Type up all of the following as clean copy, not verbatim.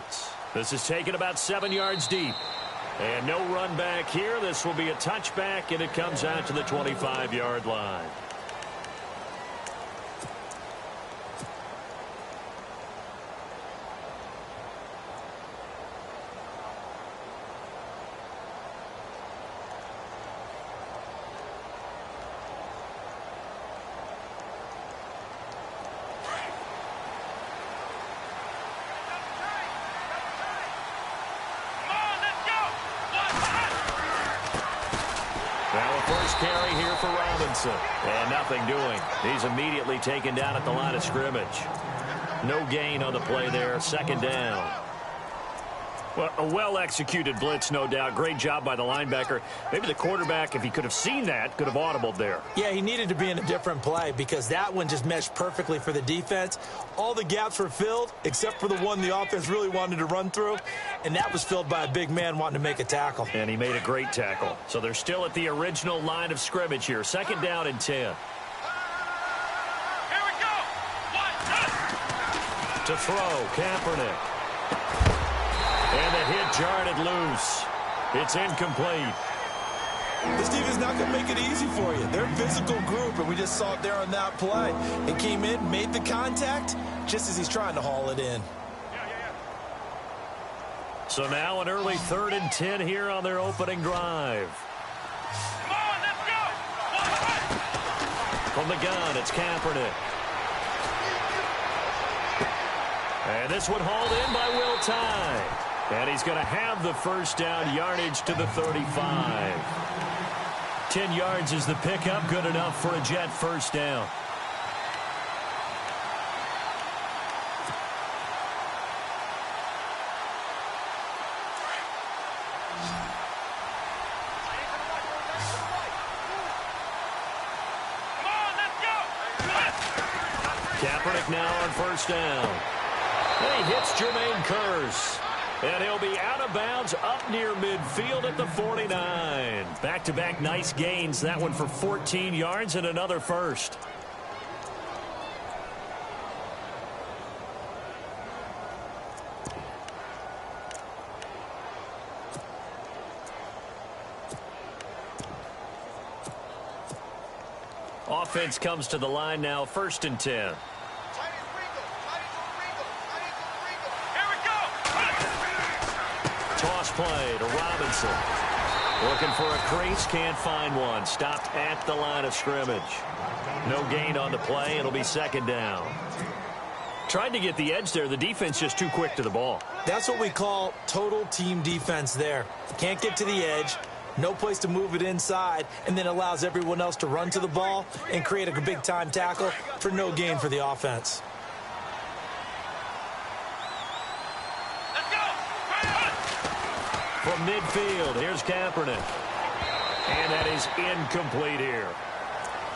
yards. This is taken about 7 yards deep. And no run back here. This will be a touchback, and it comes out to the 25-yard line. First carry here for Robinson. And nothing doing. He's immediately taken down at the line of scrimmage. No gain on the play there. Second down. Well, a well-executed blitz, no doubt. Great job by the linebacker. Maybe the quarterback, if he could have seen that, could have audibled there. Yeah, he needed to be in a different play because that one just meshed perfectly for the defense. All the gaps were filled except for the one the offense really wanted to run through, and that was filled by a big man wanting to make a tackle. And he made a great tackle. So they're still at the original line of scrimmage here. Second down and 10. Here we go. To throw, Kaepernick. And the hit jarred it loose. It's incomplete. This team is not going to make it easy for you. They're a physical group, and we just saw it there on that play. It came in, made the contact, just as he's trying to haul it in. So now an early 3rd and 10 here on their opening drive. Come on, let's go. From the gun, it's Kaepernick. And this one hauled in by Will Tye. And he's going to have the first down, yardage to the 35. 10 yards is the pickup, good enough for a Jet first down. Kaepernick now on first down. And he hits Jermaine Kearse. And he'll be out of bounds up near midfield at the 49. Back-to-back nice gains. That one for 14 yards and another first. Offense comes to the line now, 1st and 10. Toss play to Robinson. Looking for a crease, can't find one. Stopped at the line of scrimmage. No gain on the play. It'll be second down. Tried to get the edge there. The defense just too quick to the ball. That's what we call total team defense there. Can't get to the edge. No place to move it inside, and then allows everyone else to run to the ball and create a big-time tackle for no gain for the offense. Let's go. From midfield, here's Kaepernick. And that is incomplete here.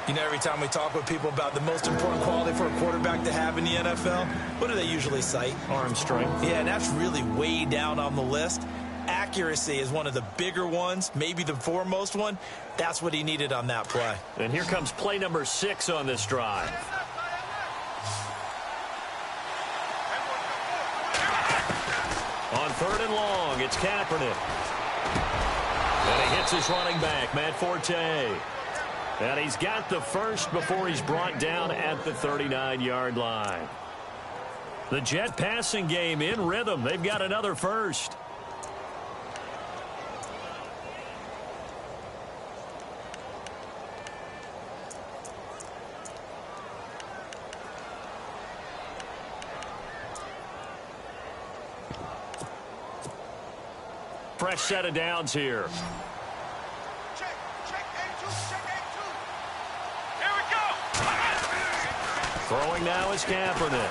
You know, every time we talk with people about the most important quality for a quarterback to have in the NFL, what do they usually cite? Arm strength. Yeah, and that's really way down on the list. Accuracy is one of the bigger ones, maybe the foremost one. That's what he needed on that play. And here comes play number 6 on this drive. On 3rd and long, it's Kaepernick. And he hits his running back, Matt Forte. And he's got the first before he's brought down at the 39-yard line. The Jet passing game in rhythm. They've got another first. Fresh set of downs here. Check A2, check A2. Here we go. Throwing now is Kaepernick.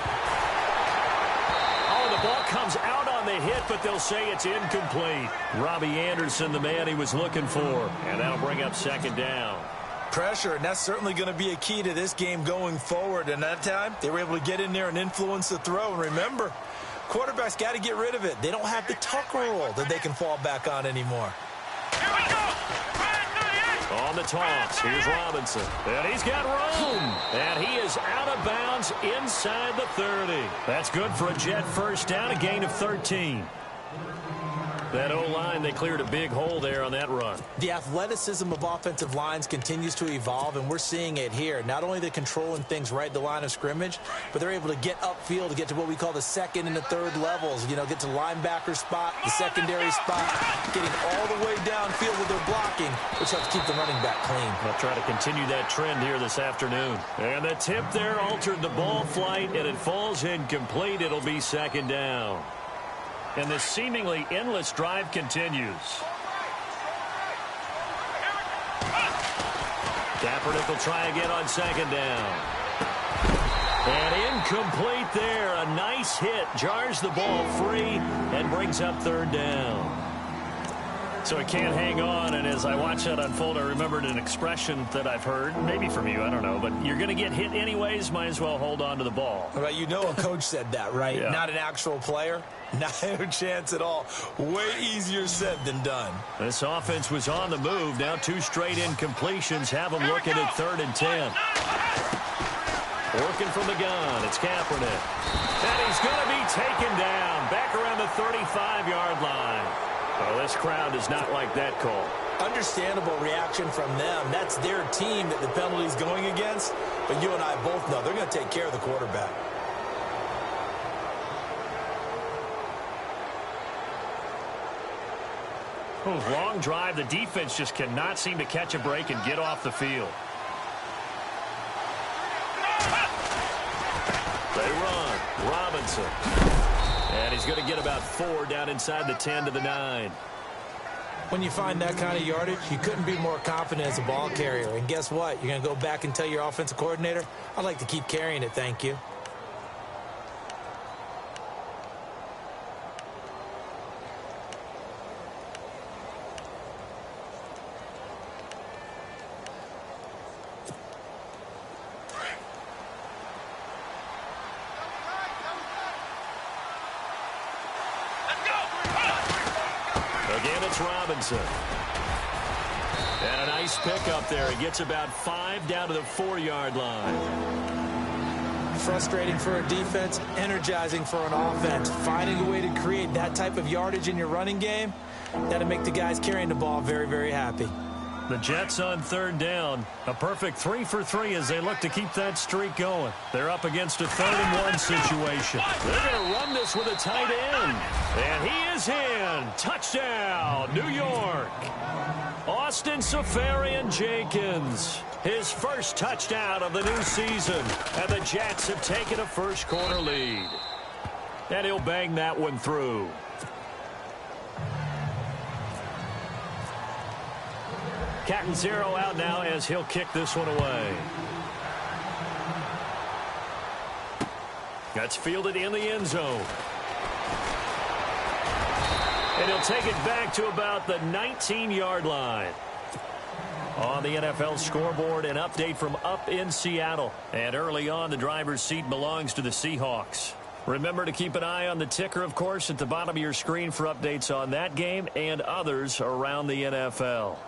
Oh, the ball comes out on the hit, but they'll say it's incomplete. Robbie Anderson, the man he was looking for. And that'll bring up second down. Pressure, and that's certainly going to be a key to this game going forward. And that time, they were able to get in there and influence the throw. And remember, quarterbacks got to get rid of it. They don't have the tuck rule that they can fall back on anymore. Here we go. On the toss, here's Robinson. And he's got room. And he is out of bounds inside the 30. That's good for a Jet first down, a gain of 13. That O-line, they cleared a big hole there on that run. The athleticism of offensive lines continues to evolve, and we're seeing it here. Not only they're controlling things right at the line of scrimmage, but they're able to get upfield to get to what we call the second and the third levels. You know, get to linebacker spot, the secondary spot, getting all the way downfield with their blocking, which helps keep the running back clean. They'll try to continue that trend here this afternoon. And the tip there altered the ball flight, and it falls incomplete. It'll be second down. And this seemingly endless drive continues. Kaepernick will try again on second down. And incomplete there. A nice hit. Jars the ball free and brings up third down. So it can't hang on, and as I watch that unfold, I remembered an expression that I've heard, maybe from you, I don't know, but you're going to get hit anyways, might as well hold on to the ball. Well, you know a coach said that, right? Yeah. Not an actual player. Not a chance at all. Way easier said than done. This offense was on the move. Now 2 straight incompletions have them looking at 3rd and 10. Working from the gun, it's Kaepernick. And he's going to be taken down back around the 35-yard line. Oh, this crowd does not like that call. Understandable reaction from them. That's their team that the penalty's going against. But you and I both know they're going to take care of the quarterback. Oh, long drive. The defense just cannot seem to catch a break and get off the field. They run. Robinson. And he's going to get about 4 down inside the 10 to the 9. When you find that kind of yardage, you couldn't be more confident as a ball carrier. And guess what? You're going to go back and tell your offensive coordinator, I'd like to keep carrying it, thank you. Again, it's Robinson. And a nice pickup there. He gets about 5 down to the 4-yard line. Frustrating for a defense, energizing for an offense. Finding a way to create that type of yardage in your running game, that'll make the guys carrying the ball very, very happy. The Jets on 3rd down. A perfect 3 for 3 as they look to keep that streak going. They're up against a 3rd and 1 situation. They're going to run this with a tight end. And he is in. Touchdown, New York. Austin Seferian-Jenkins. His first touchdown of the new season. And the Jets have taken a first-quarter lead. And he'll bang that one through. Catanzaro out now as he'll kick this one away. That's fielded in the end zone. And he'll take it back to about the 19-yard line. On the NFL scoreboard, an update from up in Seattle. And early on, the driver's seat belongs to the Seahawks. Remember to keep an eye on the ticker, of course, at the bottom of your screen for updates on that game and others around the NFL.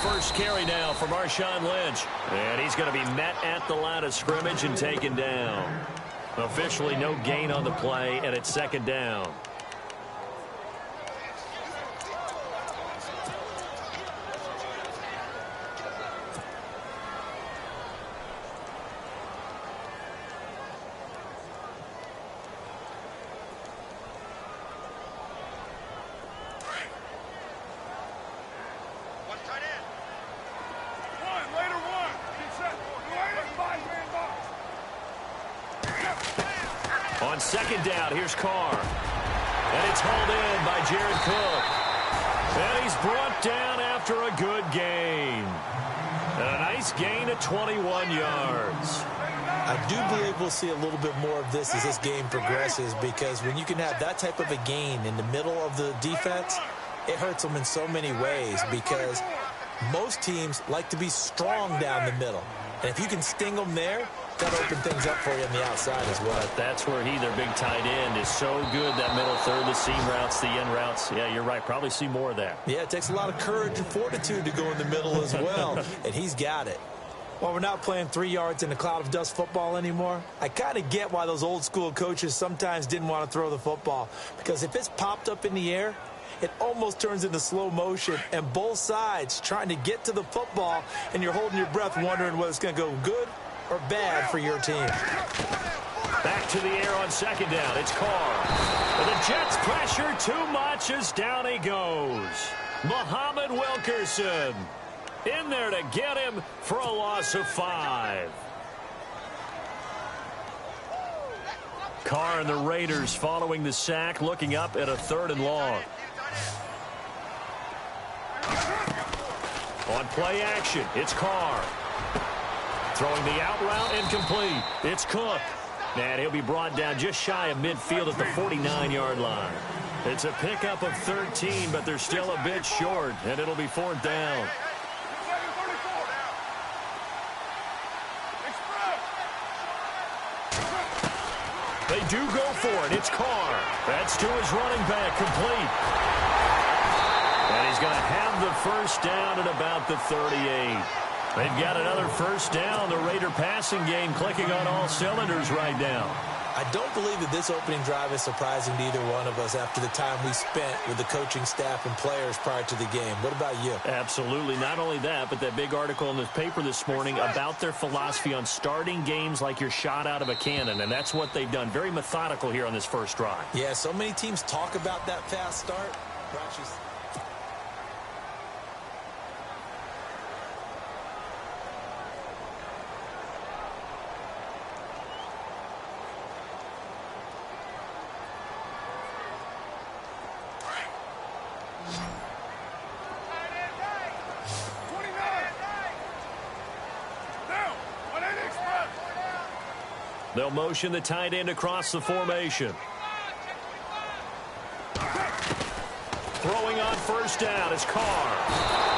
First carry now for Marshawn Lynch. And he's going to be met at the line of scrimmage and taken down. Officially no gain on the play, and it's 2nd down. On 2nd down, here's Carr. And it's hauled in by Jared Cook. And he's brought down after a good gain. And a nice gain of 21 yards. I do believe we'll see a little bit more of this as this game progresses, because when you can have that type of a gain in the middle of the defense, it hurts them in so many ways, because Most teams like to be strong down the middle. And if you can sting them there, that'll open things up for you on the outside as well. But that's where their big tight end, is so good, that middle third, the seam routes, the end routes. Yeah, you're right. Probably see more of that. Yeah, it takes a lot of courage and fortitude to go in the middle as well, and he's got it. While we're not playing 3 yards in a cloud of dust football anymore, I kind of get why those old school coaches sometimes didn't want to throw the football. Because if it's popped up in the air, it almost turns into slow motion, and both sides trying to get to the football, and you're holding your breath wondering whether it's going to go good or bad for your team. Back to the air on second down. It's Carr. And the Jets pressure too much as down he goes. Muhammad Wilkerson in there to get him for a loss of 5. Carr and the Raiders following the sack, looking up at a 3rd and long. On play action, it's Carr. Throwing the out route, incomplete. It's Cook. And he'll be brought down just shy of midfield at the 49-yard line. It's a pickup of 13, but they're still a bit short, and it'll be 4th down. They do go for it. It's Carr. That's to his running back, complete. And he's going to have the first down at about the 38. They've got another first down. The Raider passing game clicking on all cylinders right now. I don't believe that this opening drive is surprising to either one of us after the time we spent with the coaching staff and players prior to the game. What about you? Absolutely. Not only that, but that big article in the paper this morning about their philosophy on starting games like you're shot out of a cannon, and that's what they've done. Very methodical here on this first drive. Yeah, so many teams talk about that fast start. They'll motion the tight end across the formation. Throwing on first down is Carr.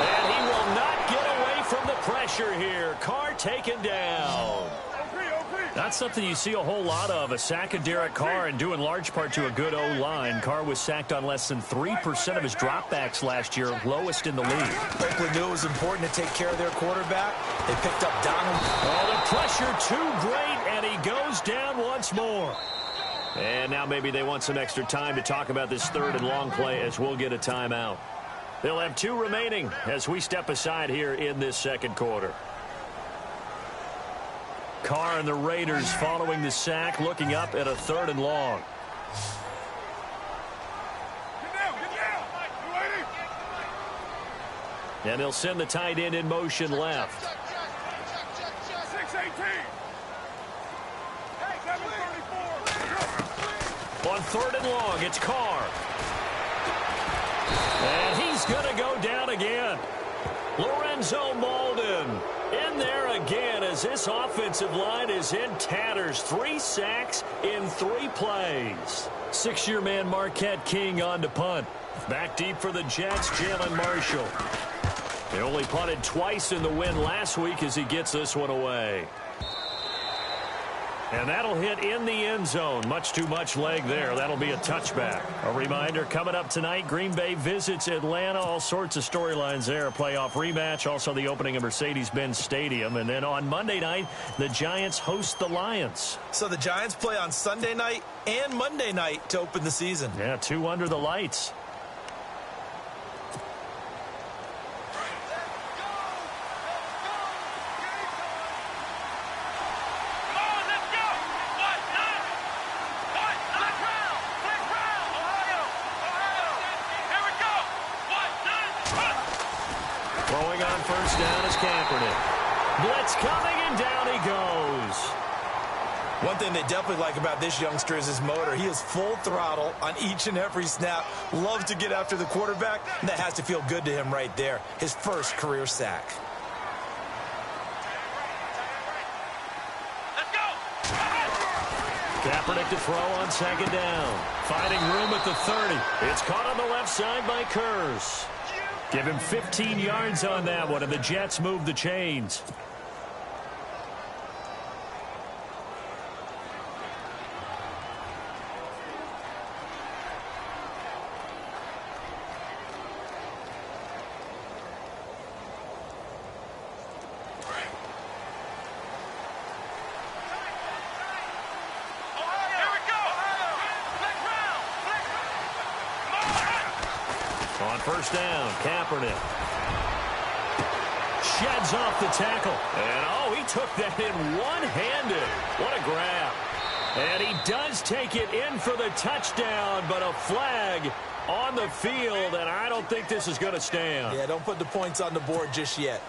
And he will not get away from the pressure here. Carr taken down. Not something you see a whole lot of, a sack of Derek Carr, and due in large part to a good O-line. Carr was sacked on less than 3% of his dropbacks last year, lowest in the league. Oakland knew it was important to take care of their quarterback. They picked up Donald. Oh, the pressure too great, and he goes down once more. And now maybe they want some extra time to talk about this 3rd and long play as we'll get a timeout. They'll have 2 remaining as we step aside here in this second quarter. Carr and the Raiders following the sack, looking up at a 3rd and long. And they'll send the tight end in motion left. 6-18. On 3rd and long, it's Carr. And he's going to go down again. Lorenzo Malden in there again as this offensive line is in tatters. 3 sacks in 3 plays. 6-year man Marquette King on to punt. Back deep for the Jets, Jalen Marshall. They only punted twice in the win last week as he gets this one away. And that'll hit in the end zone. Much too much leg there. That'll be a touchback. A reminder, coming up tonight, Green Bay visits Atlanta. All sorts of storylines there. A playoff rematch. Also the opening of Mercedes-Benz Stadium. And then on Monday night, the Giants host the Lions. So the Giants play on Sunday night and Monday night to open the season. Yeah, 2 under the lights. First down is Kaepernick. Blitz coming, and down he goes. One thing they definitely like about this youngster is his motor. He is full throttle on each and every snap. Loves to get after the quarterback, and that has to feel good to him right there. His first career sack. Let's go. Kaepernick to throw on second down. Finding room at the 30. It's caught on the left side by Kurz. Give him 15 yards on that one, and the Jets move the chains. On first down, Kaepernick sheds off the tackle. And, oh, he took that in one-handed. What a grab. And he does take it in for the touchdown, but a flag on the field, and I don't think this is going to stand. Yeah, don't put the points on the board just yet.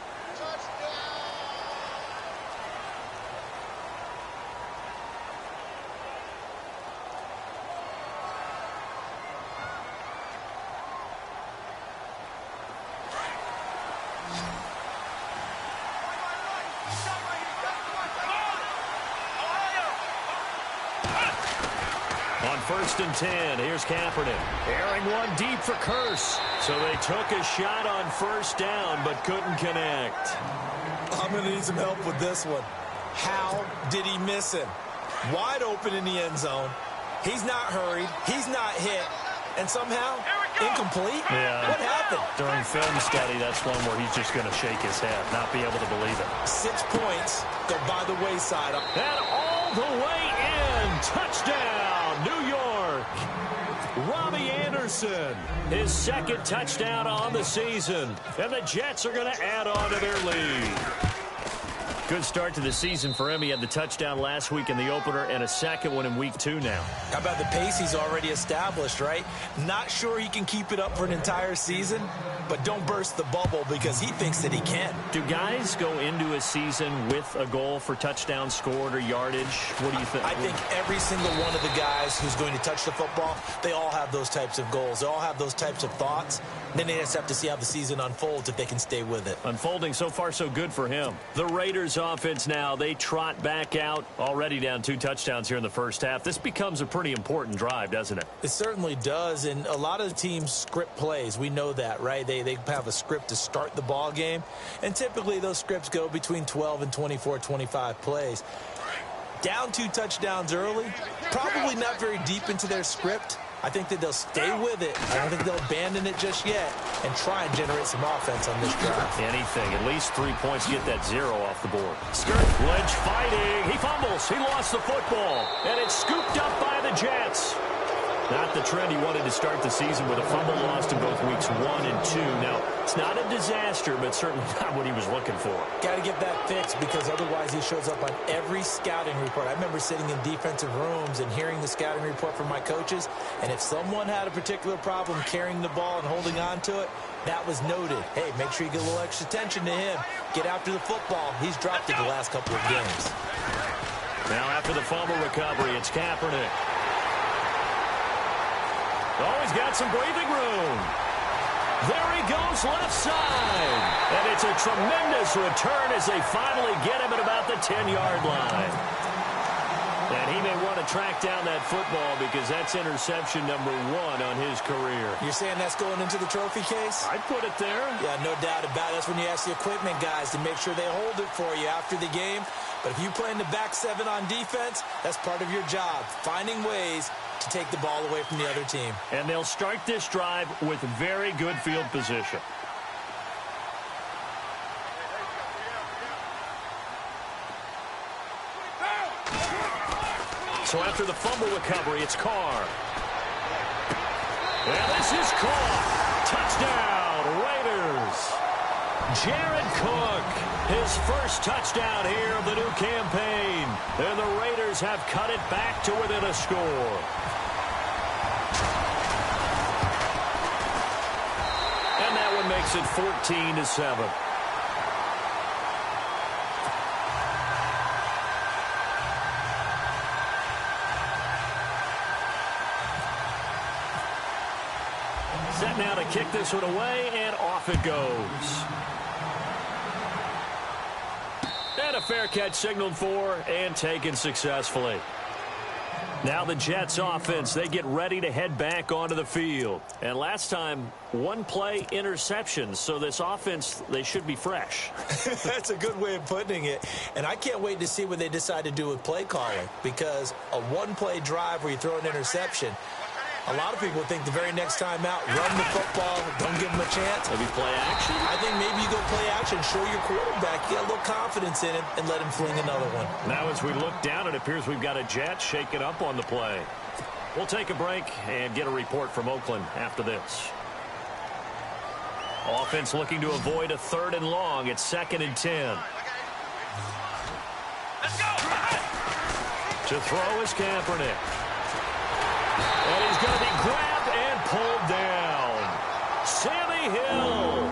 On first and 10, here's Kaepernick. Airing one deep for Curse. So they took a shot on first down, but couldn't connect. I'm going to need some help with this one. How did he miss him? Wide open in the end zone. He's not hurried. He's not hit. And somehow, incomplete? Yeah. What happened? During film study, that's one where he's just going to shake his head, not be able to believe it. 6 points go by the wayside. And all the way in. Touchdown, New York. Robbie Anderson, his second touchdown on the season. And the Jets are going to add on to their lead. Good start to the season for him. He had the touchdown last week in the opener and a second one in week 2 now. How about the pace he's already established, right? Not sure he can keep it up for an entire season, but don't burst the bubble because he thinks that he can. Do guys go into a season with a goal for touchdowns scored or yardage? What do you think? I think every single one of the guys who's going to touch the football, they all have those types of goals. They all have those types of thoughts. Then they just have to see how the season unfolds if they can stay with it. Unfolding so far so good for him. The Raiders offense now, they trot back out, already down 2 touchdowns here in the first half. This becomes a pretty important drive, doesn't it? It certainly does, and a lot of teams script plays. We know that, right? They have a script to start the ball game, and typically those scripts go between 12 and 24, 25 plays. Down 2 touchdowns early, probably not very deep into their script. I think that they'll stay with it. I don't think they'll abandon it just yet and try and generate some offense on this drive. Anything. At least 3 points. Get that 0 off the board. Skirt. Lynch fighting. He fumbles. He lost the football. And it's scooped up by the Jets. Not the trend he wanted to start the season with a fumble lost in both weeks 1 and 2. Now, it's not a disaster, but certainly not what he was looking for. Got to get that fixed because otherwise he shows up on every scouting report. I remember sitting in defensive rooms and hearing the scouting report from my coaches, and if someone had a particular problem carrying the ball and holding on to it, that was noted. Hey, make sure you get a little extra attention to him. Get after the football. He's dropped it the last couple of games. Now after the fumble recovery, it's Kaepernick. Oh, he's got some breathing room. There he goes left side. And it's a tremendous return as they finally get him at about the 10-yard line. And he may want to track down that football because that's interception number 1 on his career. You're saying that's going into the trophy case? I'd put it there. Yeah, no doubt about it. That's when you ask the equipment guys to make sure they hold it for you after the game. But if you play in the back 7 on defense, that's part of your job, finding ways to take the ball away from the other team. And they'll start this drive with very good field position. So after the fumble recovery, it's Carr. And this is caught. Touchdown, Raiders. Jared Cook, his first touchdown here of the new campaign. And the Raiders have cut it back to within a score. And that one makes it 14-7. Set now to kick this one away, and off it goes. And a fair catch signaled for and taken successfully. Now the Jets offense, they get ready to head back onto the field. And last time, one play interception. So this offense, they should be fresh. That's a good way of putting it. And I can't wait to see what they decide to do with play calling, because a one-play drive where you throw an interception, a lot of people think the very next time out, run the football, don't give them a chance. Maybe play action? I think maybe you go play action, show your quarterback, get a little confidence in him, and let him fling another one. Now as we look down, it appears we've got a Jet shaking up on the play. We'll take a break and get a report from Oakland after this. Offense looking to avoid a 3rd and long. It's 2nd and 10. Let's go. To throw is Kaepernick. And he's going to be grabbed and pulled down. Sammy Hill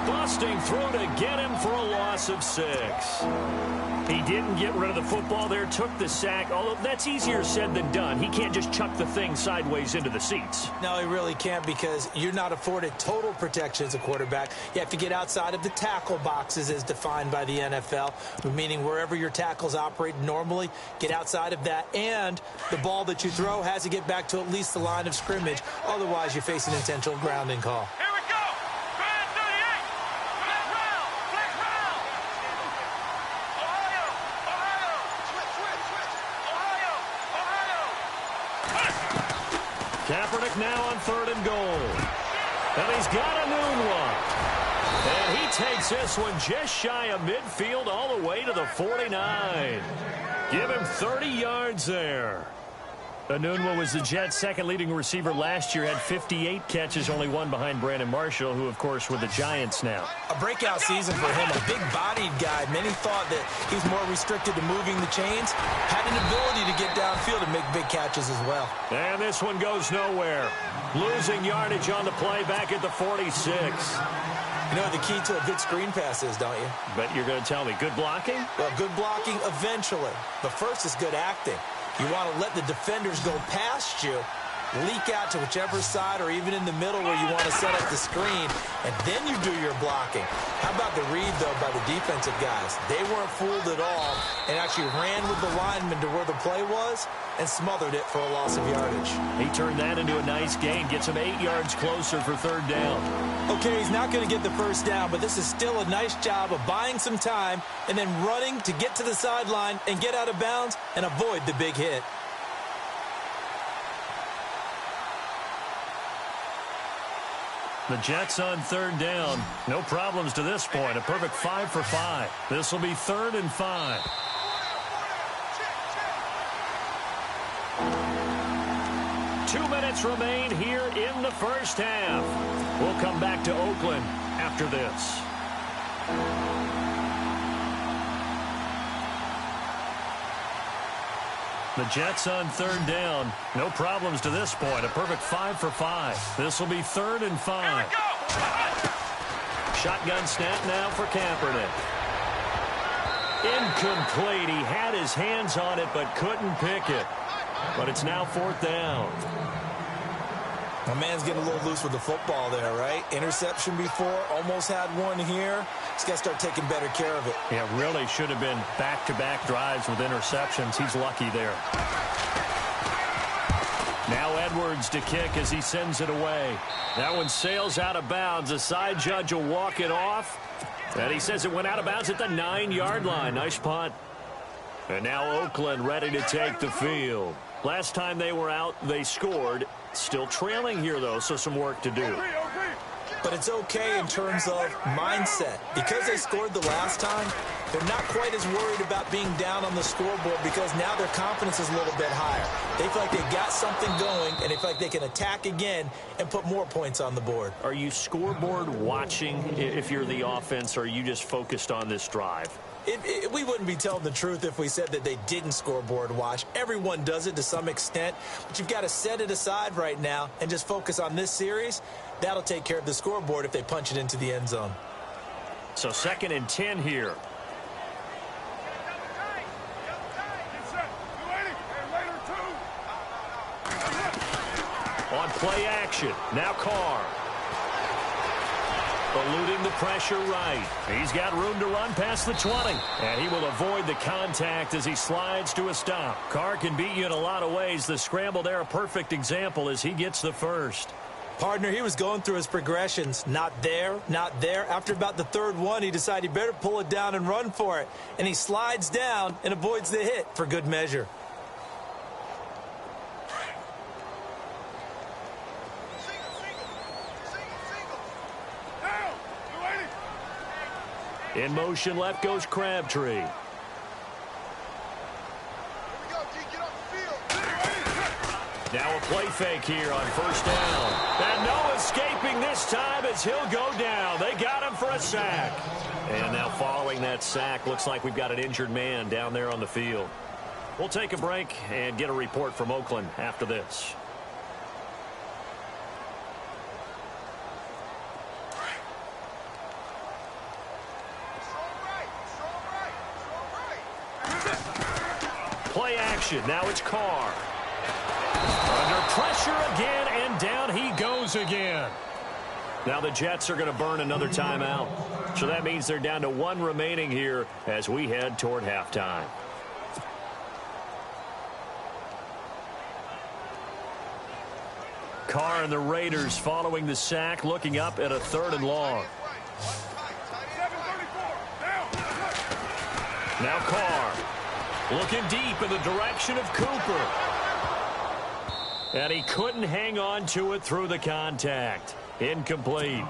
busting through to get him for a loss of 6. He didn't get rid of the football there, took the sack, although that's easier said than done. He can't just chuck the thing sideways into the seats. No, he really can't, because you're not afforded total protection as a quarterback. You have to get outside of the tackle boxes as defined by the NFL, meaning wherever your tackles operate normally, get outside of that, and the ball that you throw has to get back to at least the line of scrimmage. Otherwise, you face an intentional grounding call. Here we go. Grand 38. Flex round. Flex round. Ohio. Ohio. Switch. Ohio. Kaepernick now on 3rd and goal. And he's got a noon one. And he takes this one just shy of midfield all the way to the 49. Give him 30 yards there. Anunwa was the Jets' second leading receiver last year, had 58 catches, only one behind Brandon Marshall, who, of course, were the Giants now. A breakout season for him, a big-bodied guy. Many thought that he's more restricted to moving the chains. Had an ability to get downfield and make big catches as well. And this one goes nowhere. Losing yardage on the play back at the 46. You know what the key to a good screen pass is, don't you? But you're going to tell me, good blocking? Well, good blocking eventually. But first is good acting. You want to let the defenders go past you, leak out to whichever side or even in the middle where you want to set up the screen, and then you do your blocking. How about the read, though, by the defensive guys? They weren't fooled at all and actually ran with the lineman to where the play was and smothered it for a loss of yardage. He turned that into a nice gain, gets him 8 yards closer for 3rd down. Okay, he's not going to get the first down, but this is still a nice job of buying some time and then running to get to the sideline and get out of bounds and avoid the big hit. The Jets on 3rd down. No problems to this point. A perfect 5 for 5. This will be 3rd and 5. Two minutes remain here in the first half. We'll come back to Oakland after this. The Jets on 3rd down. No problems to this point. A perfect 5 for 5. This will be 3rd and 5. Shotgun snap now for Kaepernick. Incomplete. He had his hands on it but couldn't pick it. But it's now 4th down. My man's getting a little loose with the football there, right? Interception before, almost had one here. He's got to start taking better care of it. Yeah, really should have been back-to-back drives with interceptions. He's lucky there. Now Edwards to kick as he sends it away. That one sails out of bounds. The side judge will walk it off. And he says it went out of bounds at the 9-yard line. Nice punt. And now Oakland ready to take the field. Last time they were out, they scored. Still trailing here, though, so some work to do. But it's okay in terms of mindset. Because they scored the last time, they're not quite as worried about being down on the scoreboard because now their confidence is a little bit higher. They feel like they've got something going, and they feel like they can attack again and put more points on the board. Are you scoreboard watching if you're the offense, or are you just focused on this drive? We wouldn't be telling the truth if we said that they didn't scoreboard watch. Everyone does it to some extent, but you've got to set it aside right now and just focus on this series. That'll take care of the scoreboard if they punch it into the end zone. So 2nd and 10 here. On play action, now Carr. Eluding the pressure right. He's got room to run past the 20. And he will avoid the contact as he slides to a stop. Carr can beat you in a lot of ways. The scramble there, a perfect example as he gets the first. Partner, he was going through his progressions. Not there, not there. After about the third one, he decided he better pull it down and run for it. And he slides down and avoids the hit for good measure. In motion, left goes Crabtree. Now a play fake here on first down. And no escaping this time as he'll go down. They got him for a sack. And now following that sack, looks like we've got an injured man down there on the field. We'll take a break and get a report from Oakland after this. Play action. Now it's Carr. Under pressure again, and down he goes again. Now the Jets are going to burn another timeout. So that means they're down to one remaining here as we head toward halftime. Carr and the Raiders following the sack, looking up at a 3rd and long. Now Carr. Looking deep in the direction of Cooper. And he couldn't hang on to it through the contact. Incomplete.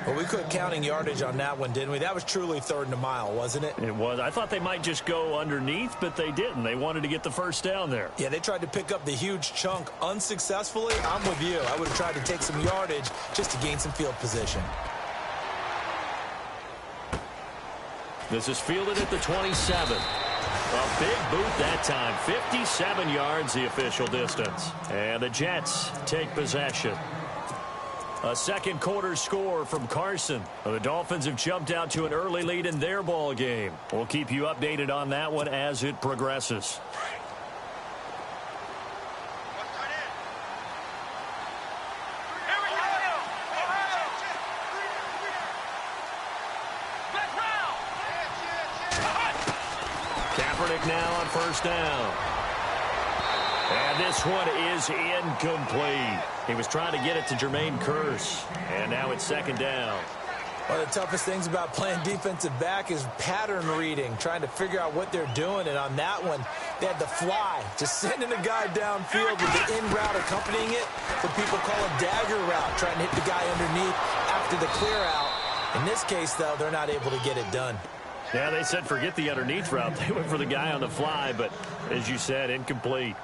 Well, we quit counting yardage on that one, didn't we? That was truly 3rd and a mile, wasn't it? It was. I thought they might just go underneath, but they didn't. They wanted to get the first down there. Yeah, they tried to pick up the huge chunk unsuccessfully. I'm with you. I would have tried to take some yardage just to gain some field position. This is fielded at the 27. A big boot that time. 57 yards the official distance. And the Jets take possession. A second quarter score from Carson. The Dolphins have jumped out to an early lead in their ball game. We'll keep you updated on that one as it progresses. Now on first down. And this one is incomplete. He was trying to get it to Jermaine Kearse. And now it's 2nd down. One of the toughest things about playing defensive back is pattern reading, trying to figure out what they're doing. And on that one, they had the fly, just sending a guy downfield with the in route accompanying it. What people call a dagger route, trying to hit the guy underneath after the clear out. In this case, though, they're not able to get it done. Yeah, they said forget the underneath route. They went for the guy on the fly, but as you said, incomplete.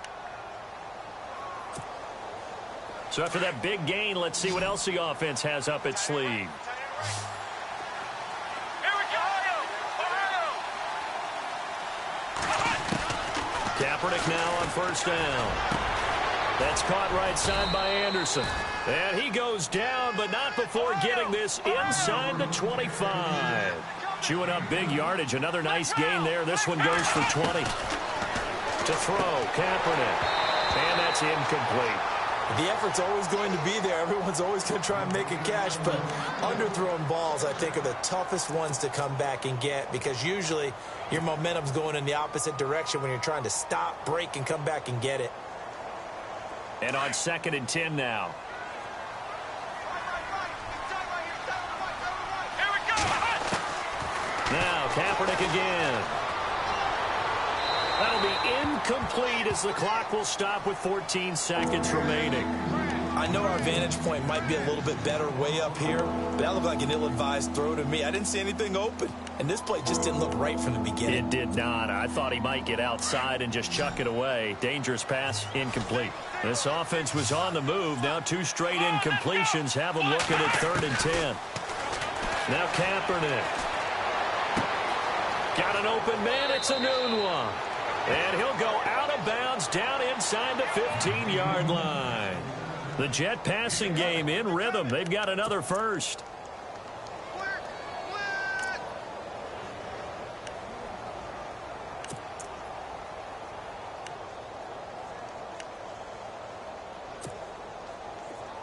So after that big gain, let's see what else the offense has up its sleeve. Kaepernick now on first down. That's caught right side by Anderson. And he goes down, but not before getting this inside the 25. Chewing up big yardage. Another nice gain there. This one goes for 20. To throw, Kaepernick. And that's incomplete. The effort's always going to be there. Everyone's always going to try and make a catch, but underthrown balls, I think, are the toughest ones to come back and get because usually your momentum's going in the opposite direction when you're trying to stop, break, and come back and get it. And on 2nd and 10 now. Now, Kaepernick again. That'll be incomplete as the clock will stop with 14 seconds remaining. I know our vantage point might be a little bit better way up here, but that looked like an ill-advised throw to me. I didn't see anything open, and this play just didn't look right from the beginning. It did not. I thought he might get outside and just chuck it away. Dangerous pass, incomplete. This offense was on the move. Now 2 straight incompletions have them looking at 3rd and 10. Now Kaepernick. Got an open man. It's a noon one. And he'll go out of bounds down inside the 15-yard line. The Jet passing game in rhythm. They've got another first.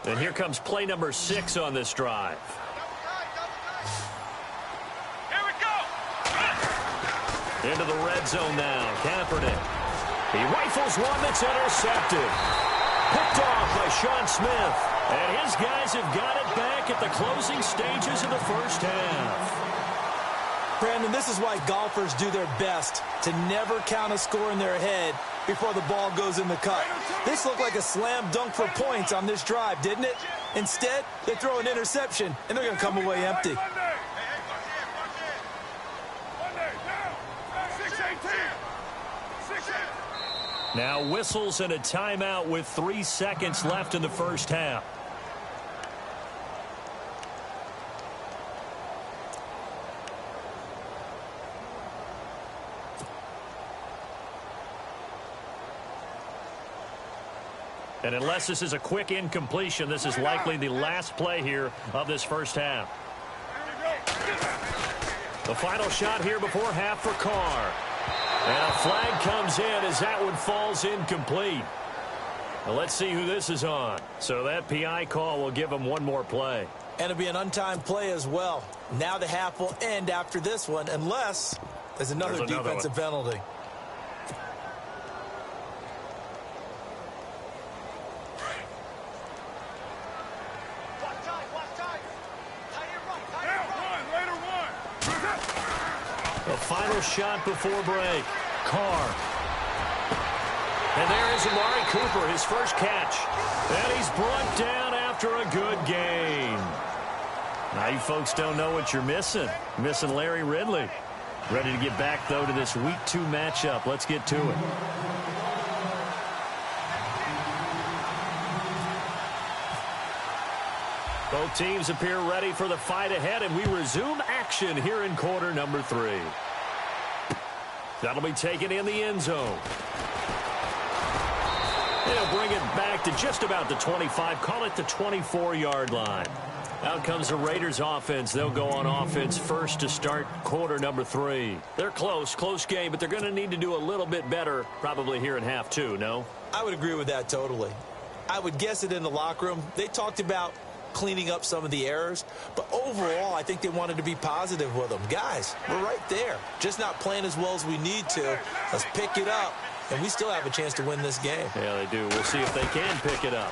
And here comes play number 6 on this drive. Into the red zone now. Kaepernick. He rifles one that's intercepted. Picked off by Sean Smith. And his guys have got it back at the closing stages of the first half. Brandon, this is why golfers do their best to never count a score in their head before the ball goes in the cup. This looked like a slam dunk for points on this drive, didn't it? Instead, they throw an interception, and they're going to come away empty. Now whistles and a timeout with 3 seconds left in the first half. And unless this is a quick incompletion, this is likely the last play here of this first half. The final shot here before half for Carr. And a flag comes in as that one falls incomplete. Well, let's see who this is on. So that PI call will give him one more play. And it'll be an untimed play as well. Now the half will end after this one, unless there's another defensive penalty. The final shot before break. Carr. And there is Amari Cooper, his first catch. And he's brought down after a good gain. Now you folks don't know what you're missing. Missing Larry Ridley. Ready to get back, though, to this Week 2 matchup. Let's get to it. Both teams appear ready for the fight ahead, and we resume action here in quarter number 3. That'll be taken in the end zone. They'll bring it back to just about the 25, call it the 24-yard line. Out comes the Raiders offense. They'll go on offense first to start quarter number 3. They're close game, but they're going to need to do a little bit better probably here in half 2, no? I would agree with that totally. I would guess it in the locker room. They talked about cleaning up some of the errors, but overall I think they wanted to be positive with them. Guys, we're right there, just not playing as well as we need to. Let's pick it up, and we still have a chance to win this game. Yeah, they do. We'll see if they can pick it up.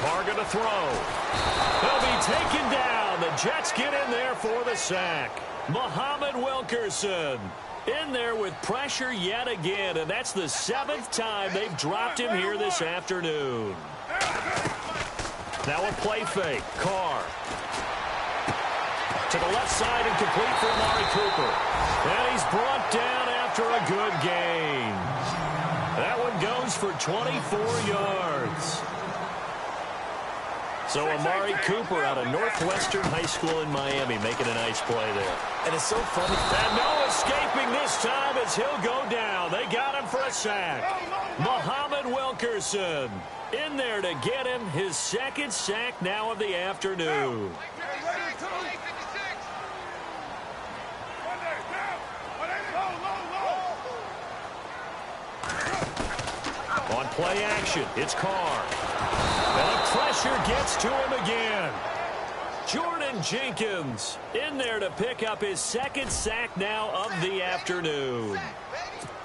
Carr going to throw. He'll be taken down. The Jets get in there for the sack. Muhammad Wilkerson in there with pressure yet again, and that's the 7th time they've dropped him here this afternoon. Now a play fake. Carr. To the left side and complete for Amari Cooper. And he's brought down after a good gain. That one goes for 24 yards. So Amari Cooper out of Northwestern High School in Miami making a nice play there. And it's so funny. And no escaping this time as he'll go down. They got him for a sack. Muhammad Wilkerson in there to get him his 2nd sack now of the afternoon. On play action, it's Carr. And the pressure gets to him again. Jordan Jenkins in there to pick up his 2nd sack now of the afternoon.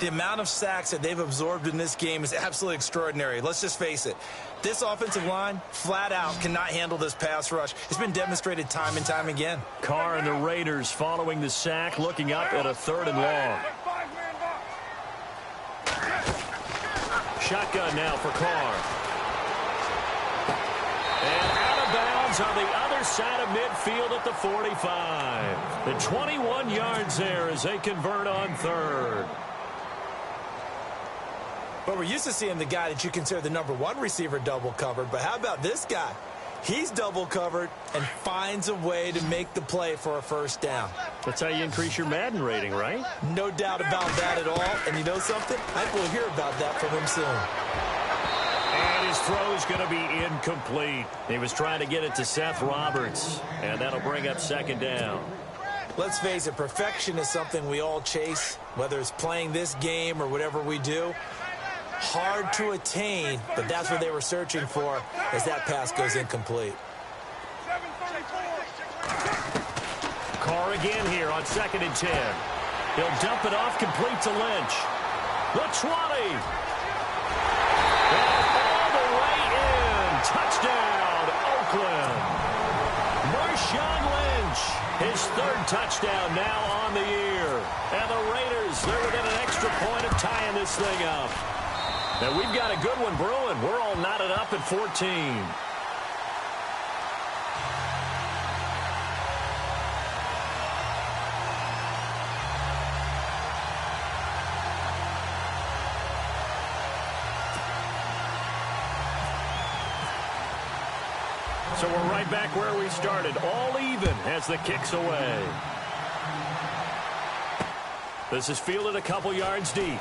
The amount of sacks that they've absorbed in this game is absolutely extraordinary. Let's just face it. This offensive line, flat out, cannot handle this pass rush. It's been demonstrated time and time again. Carr and the Raiders following the sack, looking up at a 3rd and long. Shotgun now for Carr. And out of bounds on the other side of midfield at the 45. The 21 yards there as they convert on 3rd. But we're used to seeing the guy that you consider the #1 receiver double covered. But how about this guy? He's double covered and finds a way to make the play for a 1st down. That's how you increase your Madden rating, right? No doubt about that at all. And you know something? I think we'll hear about that from him soon. And his throw's going to be incomplete. He was trying to get it to Seth Roberts. And that'll bring up 2nd down. Let's face it, perfection is something we all chase, whether it's playing this game or whatever we do. Hard to attain, but that's what they were searching for as that pass goes incomplete. Carr again here on 2nd and 10. He'll dump it off, complete to Lynch. The 20. And all the way in. Touchdown, Oakland. Marshawn Lynch, his third touchdown now on the year. And the Raiders, they're within an extra point of tying this thing up. And we've got a good one brewing. We're all knotted up at 14. So we're right back where we started, all even as the kick's away. This is fielded a couple yards deep.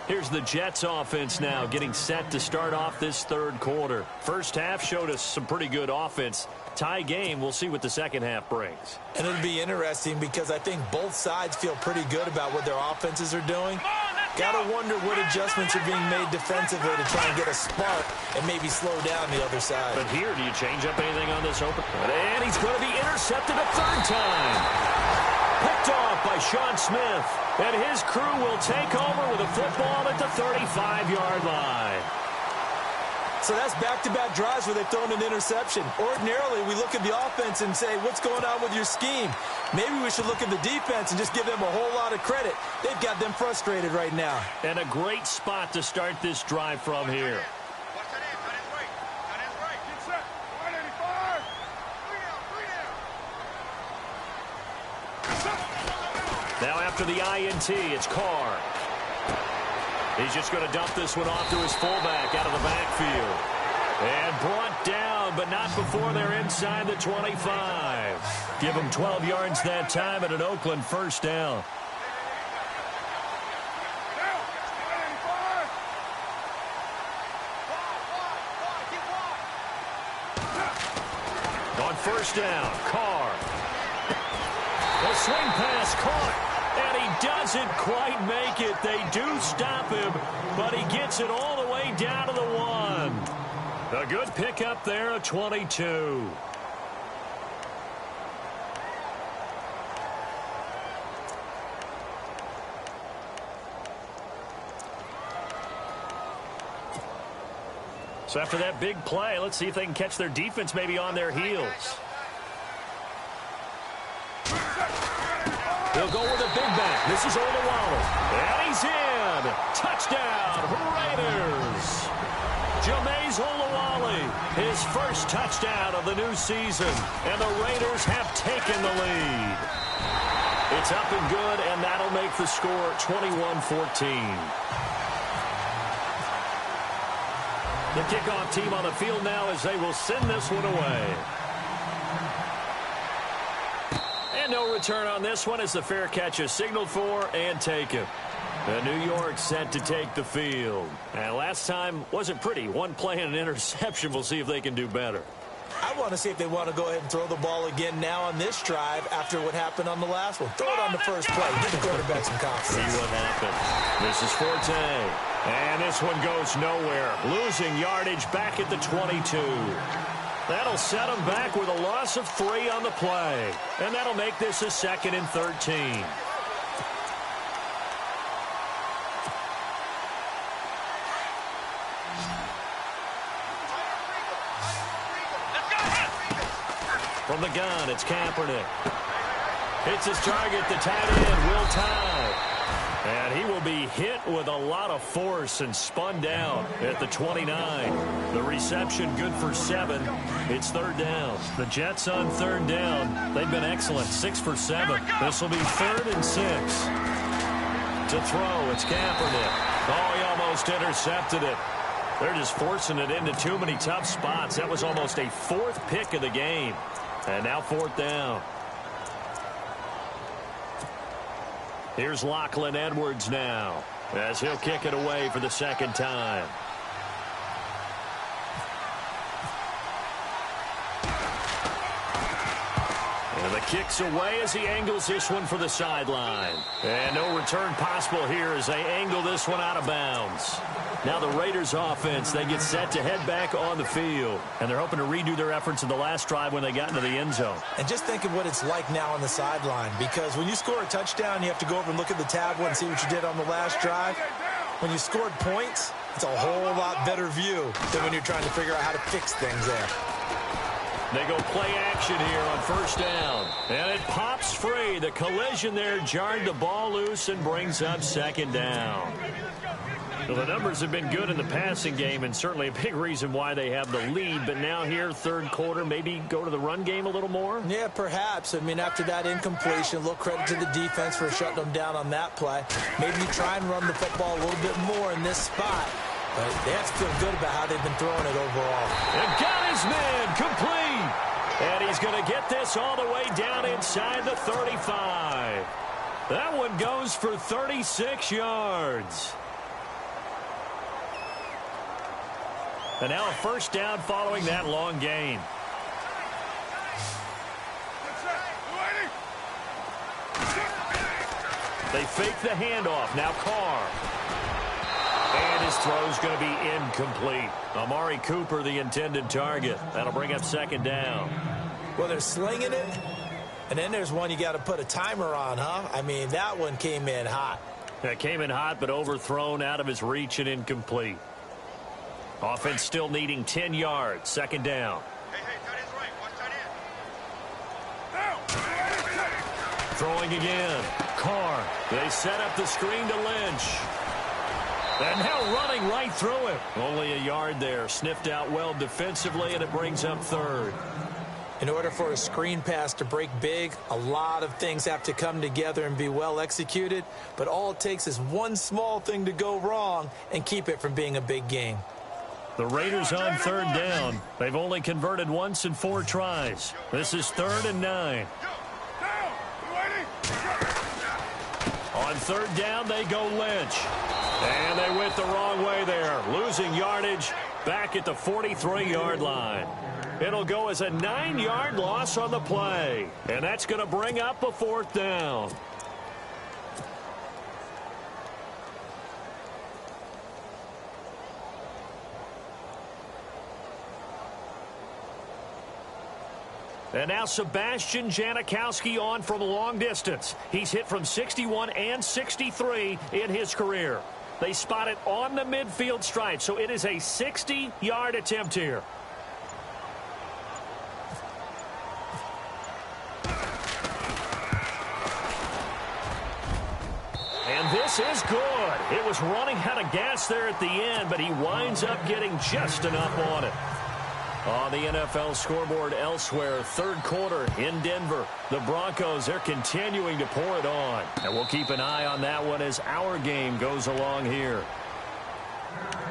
Here's the Jets offense now getting set to start off this third quarter. First half showed us some pretty good offense. Tie game, we'll see what the second half brings. And it'll be interesting because I think both sides feel pretty good about what their offenses are doing. Got to wonder what adjustments are being made defensively to try and get a spark and maybe slow down the other side. But here, do you change up anything on this open? And he's going to be intercepted a third time. Picked off by Sean Smith. And his crew will take over with a football at the 35-yard line. So that's back-to-back drives where they've thrown an interception. Ordinarily, we look at the offense and say, what's going on with your scheme? Maybe we should look at the defense and just give them a whole lot of credit. They've got them frustrated right now. And a great spot to start this drive from here. Now after the INT, it's Carr. He's just going to dump this one off to his fullback out of the backfield. And brought down, but not before they're inside the 25. Give him 12 yards that time and an Oakland first down. On first down, Carr. A swing pass caught. And he doesn't quite make it. They do stop him, but he gets it all the way down to the 1. A good pickup there of 22. So after that big play, let's see if they can catch their defense maybe on their heels. He'll go with a big back. This is Olawale. And he's in. Touchdown, Raiders. Jameis Olawale, his first touchdown of the new season. And the Raiders have taken the lead. It's up and good, and that'll make the score 21-14. The kickoff team on the field now as they will send this one away. And no return on this one as the fair catch is signaled for and taken. And New York set to take the field. And last time wasn't pretty. One play and an interception. We'll see if they can do better. I want to see if they want to go ahead and throw the ball again now on this drive after what happened on the last one. Throw it on the first play. Give the quarterback some confidence. See what happens. This is Forte. And this one goes nowhere. Losing yardage back at the 22. That'll set them back with a loss of 3 on the play. And that'll make this a 2nd and 13. From the gun, it's Kaepernick. Hits his target, the tight end, Will Tye. And he will be hit with a lot of force and spun down at the 29. The reception good for 7. It's 3rd down. The Jets on 3rd down. They've been excellent, 6 for 7. This will be 3rd and 6. To throw, it's Kaepernick. Oh, he almost intercepted it. They're just forcing it into too many tough spots. That was almost a 4th pick of the game. And now 4th down. Here's Lachlan Edwards now as he'll kick it away for the 2nd time. And the kicks away as he angles this one for the sideline. And no return possible here as they angle this one out of bounds. Now the Raiders offense, they get set to head back on the field. And they're hoping to redo their efforts in the last drive when they got into the end zone. And just think of what it's like now on the sideline. Because when you score a touchdown, you have to go over and look at the tablet and see what you did on the last drive. When you scored points, it's a whole lot better view than when you're trying to figure out how to fix things there. They go play action here on first down. And it pops free. The collision there jarred the ball loose and brings up second down. Well, the numbers have been good in the passing game and certainly a big reason why they have the lead. But now here, third quarter, maybe go to the run game a little more? Yeah, perhaps. I mean, after that incompletion, a little credit to the defense for shutting them down on that play. Maybe you try and run the football a little bit more in this spot. But they have to feel good about how they've been throwing it overall. And got his man complete. And he's going to get this all the way down inside the 35. That one goes for 36 yards. And now a first down following that long gain. They fake the handoff. Now Carr. And his throw's going to be incomplete. Amari Cooper, the intended target. That'll bring up second down. Well, they're slinging it. And then there's one you got to put a timer on, huh? I mean, that one came in hot. That came in hot, but overthrown, out of his reach and incomplete. Offense still needing 10 yards. Second down. Hey, tight end's right. Watch tight end. Throwing again. Carr. They set up the screen to Lynch. And now running right through him. Only a yard there. Sniffed out well defensively, and it brings up third. In order for a screen pass to break big, a lot of things have to come together and be well executed. But all it takes is one small thing to go wrong and keep it from being a big game. The Raiders on third down. They've only converted once in 4 tries. This is 3rd and 9. On third down, they go Lynch. And they went the wrong way there. Losing yardage back at the 43-yard line. It'll go as a 9-yard loss on the play. And that's going to bring up a 4th down. And now Sebastian Janikowski on from a long distance. He's hit from 61 and 63 in his career. They spot it on the midfield stripe, so it is a 60-yard attempt here. And this is good. It was running out of gas there at the end, but he winds up getting just enough on it. On the NFL scoreboard elsewhere, third quarter in Denver. The Broncos, they're continuing to pour it on. And we'll keep an eye on that one as our game goes along here.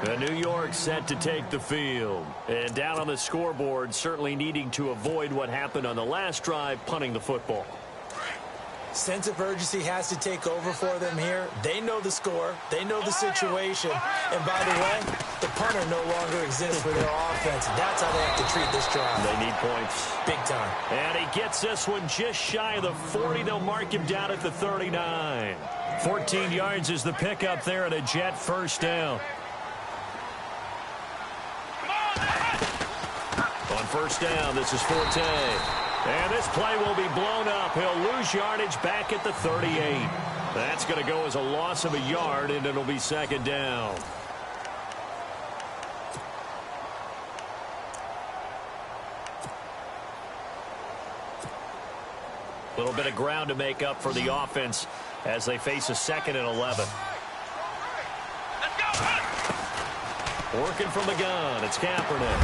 The New York set to take the field. And down on the scoreboard, certainly needing to avoid what happened on the last drive, punting the football. Sense of urgency has to take over for them here. They know the score. They know the situation. And by the way, the punter no longer exists for their offense. That's how they have to treat this drive. They need points. Big time. And he gets this one just shy of the 40. They'll mark him down at the 39. 14 yards is the pickup there at a Jet first down. On first down, this is Forte. And this play will be blown up. He'll lose yardage back at the 38. That's going to go as a loss of a yard, and it'll be second down. A little bit of ground to make up for the offense as they face a 2nd and 11. Working from the gun, it's Kaepernick.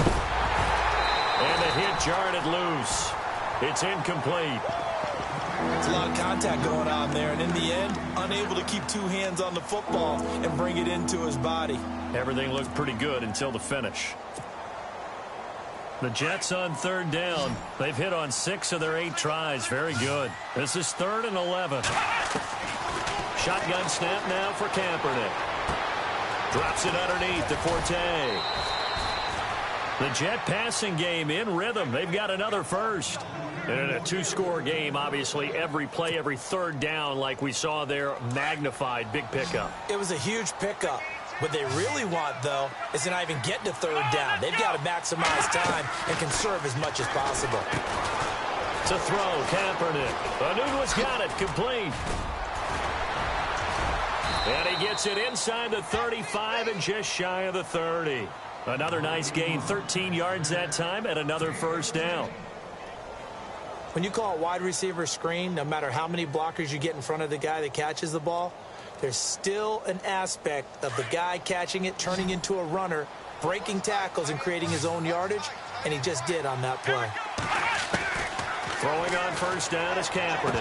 And the hit jarred it loose. It's incomplete. There's a lot of contact going on there, and in the end, unable to keep 2 hands on the football and bring it into his body. Everything looked pretty good until the finish. The Jets on third down. They've hit on 6 of their 8 tries. Very good. This is 3rd and 11. Shotgun snap now for Kaepernick. Drops it underneath to Forte. The Jet passing game in rhythm. They've got another first. And in a two-score game, obviously, every play, every third down, like we saw there, magnified. Big pickup. It was a huge pickup. What they really want, though, is to not even get to third down. They've got to maximize time and conserve as much as possible. To throw, Kaepernick. Anunua's got it, complete. And he gets it inside the 35 and just shy of the 30. Another nice gain, 13 yards that time, and another first down. When you call a wide receiver screen, no matter how many blockers you get in front of the guy that catches the ball, there's still an aspect of the guy catching it, turning into a runner, breaking tackles and creating his own yardage, and he just did on that play. Throwing on first down is Kaepernick.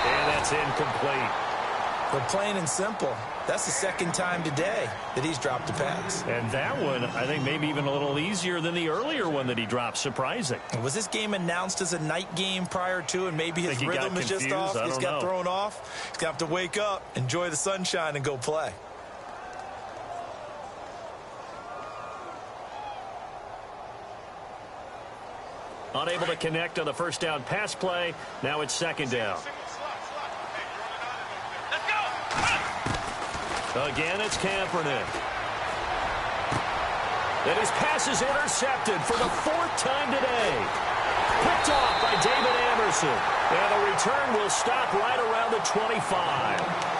And that's incomplete. But plain and simple, that's the second time today that he's dropped a pass. And that one, I think, maybe even a little easier than the earlier one that he dropped. Surprising. Was this game announced as a night game prior to, and maybe his rhythm is just off? He's got thrown off. He's going to have to wake up, enjoy the sunshine, and go play. Unable to connect on the first down pass play. Now it's second down. Again, it's Kaepernick. And his pass is intercepted for the fourth time today. Picked off by David Anderson. And the return will stop right around the 25.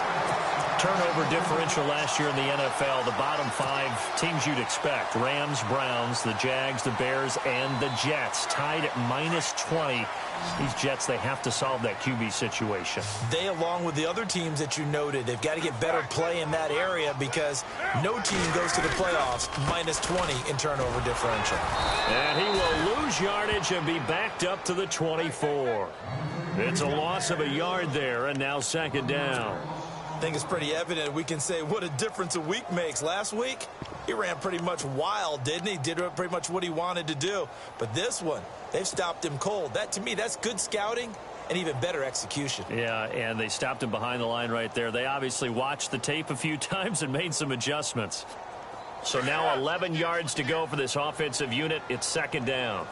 Turnover differential last year in the NFL, the bottom five teams you'd expect. Rams, Browns, the Jags, the Bears, and the Jets. Tied at -20. These Jets, they have to solve that QB situation. They, along with the other teams that you noted, they've got to get better play in that area because no team goes to the playoffs -20 in turnover differential. And he will lose yardage and be backed up to the 24. It's a loss of a yard there, and now second down. I think it's pretty evident. We can say what a difference a week makes. Last week, he ran pretty much wild, didn't he? Did pretty much what he wanted to do. But this one, they've stopped him cold. That, to me, that's good scouting and even better execution. Yeah, and they stopped him behind the line right there. They obviously watched the tape a few times and made some adjustments. So now 11 yards to go for this offensive unit. It's second down.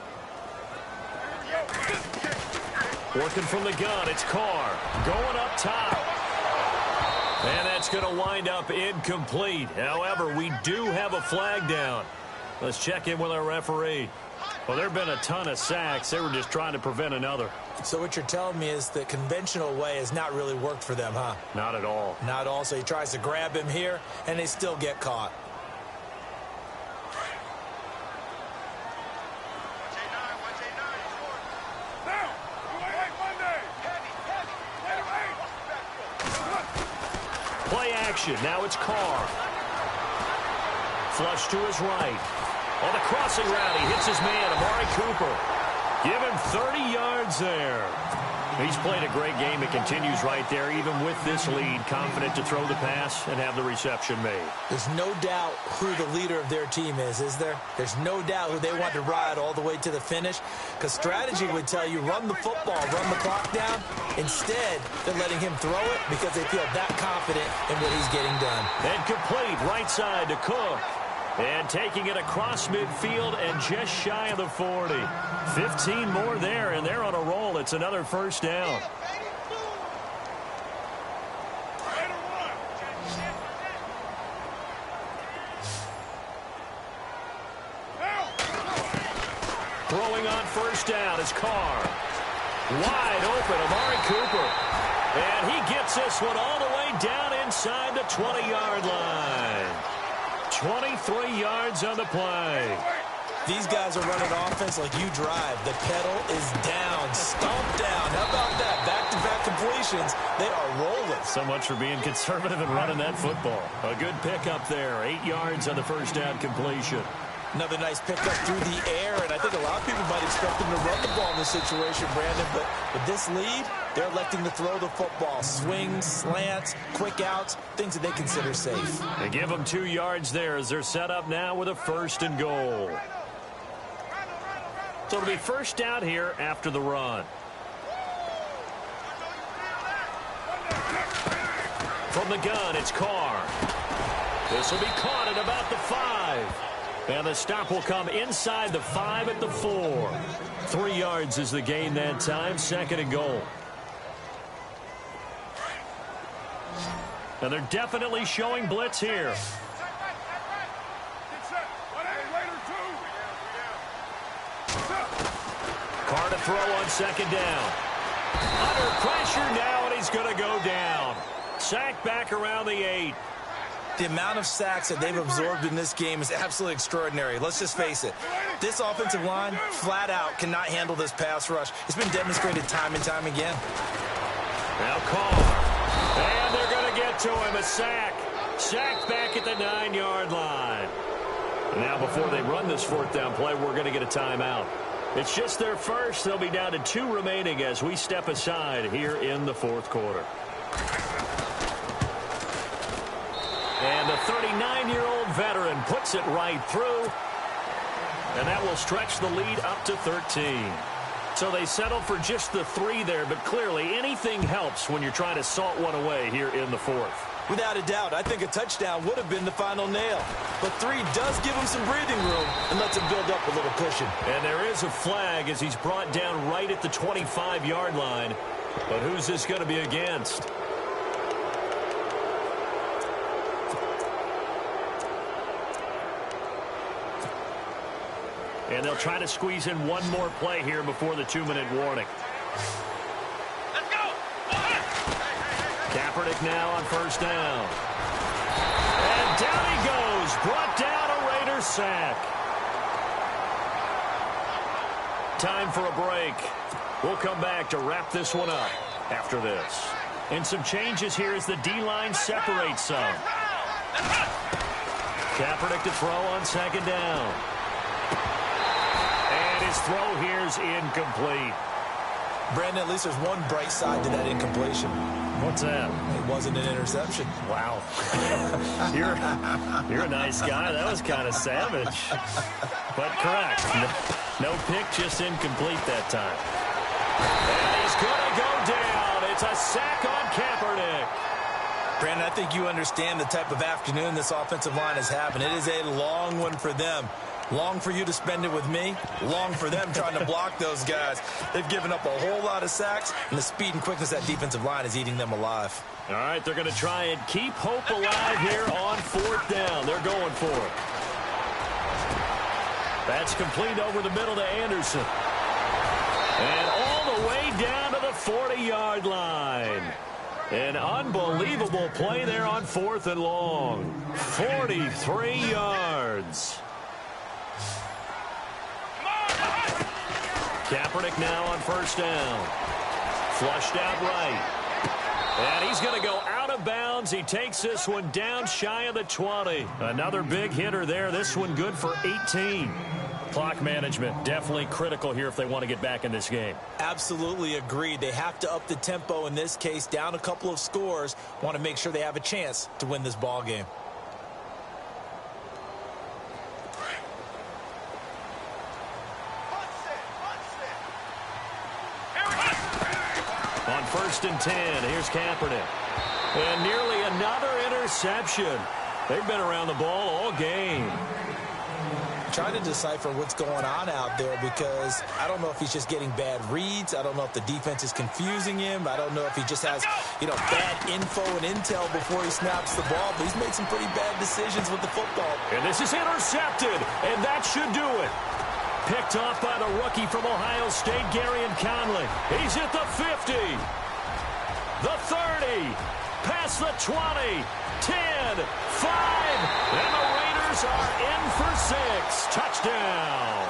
Working from the gun, it's Carr. Going up top. And that's going to wind up incomplete. However, we do have a flag down. Let's check in with our referee. Well, there have been a ton of sacks. They were just trying to prevent another. So what you're telling me is the conventional way has not really worked for them, huh? Not at all. Not at all. So he tries to grab him here, and they still get caught. Play action. Now it's Carr. Flush to his right. On the crossing route, he hits his man, Amari Cooper. Give him 30 yards there. He's played a great game. It continues right there, even with this lead. Confident to throw the pass and have the reception made. There's no doubt who the leader of their team is there? There's no doubt who they want to ride all the way to the finish. Because strategy would tell you, run the football, run the clock down. Instead, they're letting him throw it because they feel that confident in what he's getting done. And complete right side to Cook. And taking it across midfield and just shy of the 40. 15 more there, and they're on a roll. It's another first down. Throwing on first down is Carr. Wide open, Amari Cooper. And he gets this one all the way down inside the 20-yard line. 23 yards on the play. These guys are running offense like you drive. The pedal is down, stomped down. How about that? Back-to-back completions. They are rolling. So much for being conservative and running that football. A good pickup there. 8 yards on the first down completion. Another nice pickup through the air, and I think a lot of people might expect them to run the ball in this situation, Brandon, but with this lead, they're electing to throw the football. Swings, slants, quick outs, things that they consider safe. They give them 2 yards there as they're set up now with a first and goal. So it'll be first down here after the run. From the gun, it's Carr. This will be caught at about the 5. And the stop will come inside the 5 at the 4. 3 yards is the gain that time. 2nd and goal. And they're definitely showing blitz here. Carr to throw on 2nd down. Under pressure now, and he's going to go down. Sacked back around the 8. The amount of sacks that they've absorbed in this game is absolutely extraordinary. Let's just face it. This offensive line, flat out, cannot handle this pass rush. It's been demonstrated time and time again. Now Carr. And they're going to get to him. A sack. Sacked back at the 9-yard line. Now before they run this 4th down play, we're going to get a timeout. It's just their first. They'll be down to 2 remaining as we step aside here in the 4th quarter. And the 39-year-old veteran puts it right through. And that will stretch the lead up to 13. So they settle for just the 3 there, but clearly anything helps when you're trying to salt one away here in the 4th. Without a doubt, I think a touchdown would have been the final nail. But 3 does give him some breathing room and lets him build up a little cushion. And there is a flag as he's brought down right at the 25-yard line. But who's this going to be against? And they'll try to squeeze in one more play here before the 2-minute warning. Let's go. Kaepernick now on 1st down. And down he goes. Brought down a Raider sack. Time for a break. We'll come back to wrap this one up after this. And some changes here as the D-line separates some. Kaepernick to throw on 2nd down. And his throw here is incomplete. Brandon, at least there's one bright side to that incompletion. What's that? It wasn't an interception. Wow. You're a nice guy. That was kind of savage. But correct. No pick, just incomplete that time. And he's going to go down. It's a sack on Kaepernick. Brandon, I think you understand the type of afternoon this offensive line is having. It is a long one for them. Long for you to spend it with me. Long for them trying to block those guys. They've given up a whole lot of sacks, and the speed and quickness of that defensive line is eating them alive. All right, they're going to try and keep hope alive here on 4th down. They're going for it. That's complete over the middle to Anderson. And all the way down to the 40-yard line. An unbelievable play there on 4th and long. 43 yards. Kaepernick now on 1st down. Flushed out right. And he's going to go out of bounds. He takes this one down shy of the 20. Another big hitter there. This one good for 18. Clock management definitely critical here if they want to get back in this game. Absolutely agreed. They have to up the tempo in this case, down a couple of scores. Want to make sure they have a chance to win this ball game. On 1st and 10, here's Kaepernick. And nearly another interception. They've been around the ball all game. Trying to decipher what's going on out there because I don't know if he's just getting bad reads. I don't know if the defense is confusing him. I don't know if he just has, bad info and intel before he snaps the ball. But he's made some pretty bad decisions with the football. And this is intercepted, and that should do it. Picked off by the rookie from Ohio State, Garyon Conley. He's at the 50, the 30, past the 20, 10, 5, and the Raiders are in for 6. Touchdown.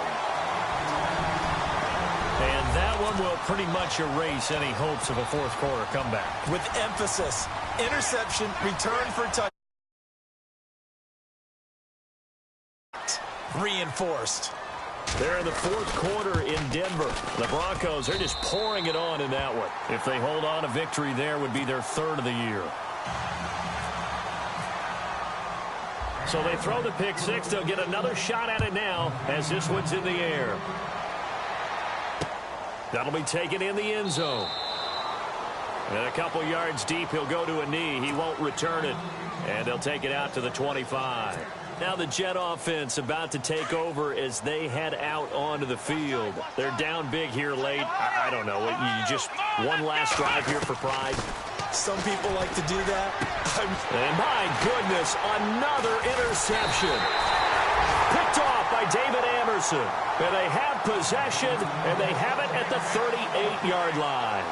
And that one will pretty much erase any hopes of a 4th quarter comeback. With emphasis, interception, return for touchdown. Reinforced. They're in the 4th quarter in Denver. The Broncos, they're just pouring it on in that one. If they hold on, a victory there would be their 3rd of the year. So they throw the pick 6. They'll get another shot at it now as this one's in the air. That'll be taken in the end zone. And a couple yards deep, he'll go to a knee. He won't return it. And they'll take it out to the 25. Now the Jet offense about to take over as they head out onto the field. They're down big here late. I don't know. You just one last drive here for pride. Some people like to do that. And my goodness, another interception. Picked off by David Amerson. And they have possession, and they have it at the 38-yard line.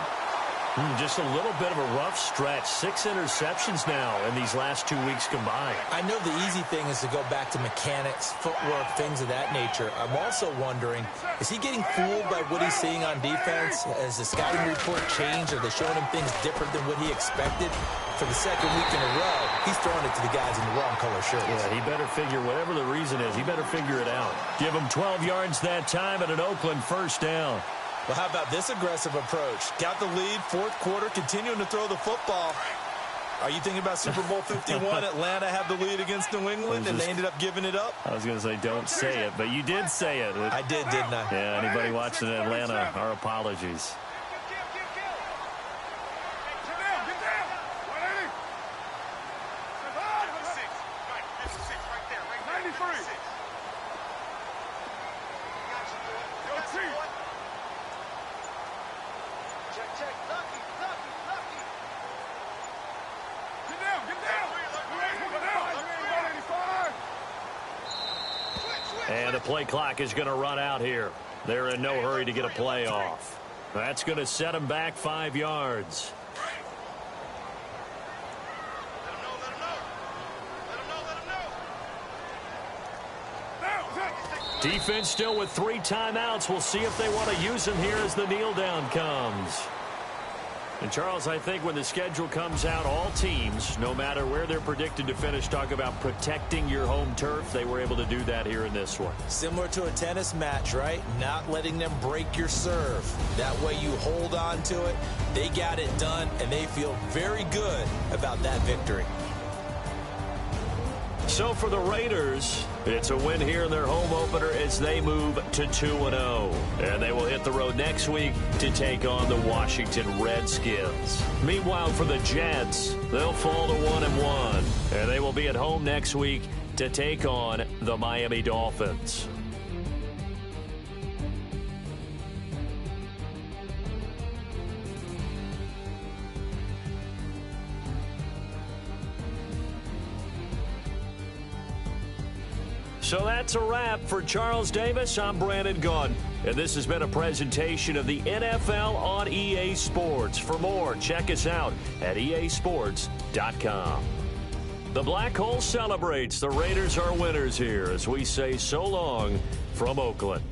Just a little bit of a rough stretch. 6 interceptions now in these last 2 weeks combined. I know the easy thing is to go back to mechanics, footwork, things of that nature. I'm also wondering, is he getting fooled by what he's seeing on defense? Has the scouting report changed? Are they showing him things different than what he expected? For the second week in a row, he's throwing it to the guys in the wrong color shirts. Yeah, he better figure, whatever the reason is, he better figure it out. Give him 12 yards that time and an Oakland first down. Well, how about this aggressive approach? Got the lead, fourth quarter, continuing to throw the football. Are you thinking about Super Bowl 51? Atlanta had the lead against New England, and they ended up giving it up? I was going to say, don't say it, but you did say it. I did, didn't I? Yeah, anybody watching in Atlanta, our apologies. And the play clock is going to run out here. They're in no hurry to get a play off. That's going to set them back 5 yards. Defense still with 3 timeouts. We'll see if they want to use them here as the kneel down comes. And, Charles, I think when the schedule comes out, all teams, no matter where they're predicted to finish, talk about protecting your home turf. They were able to do that here in this one. Similar to a tennis match, right? Not letting them break your serve. That way you hold on to it. They got it done, and they feel very good about that victory. So for the Raiders, it's a win here in their home opener as they move to 2-0. And they will hit the road next week to take on the Washington Redskins. Meanwhile, for the Jets, they'll fall to 1-1. And they will be at home next week to take on the Miami Dolphins. So that's a wrap for Charles Davis. I'm Brandon Gaudin, and this has been a presentation of the NFL on EA Sports. For more, check us out at easports.com. The Black Hole celebrates. The Raiders are winners here as we say so long from Oakland.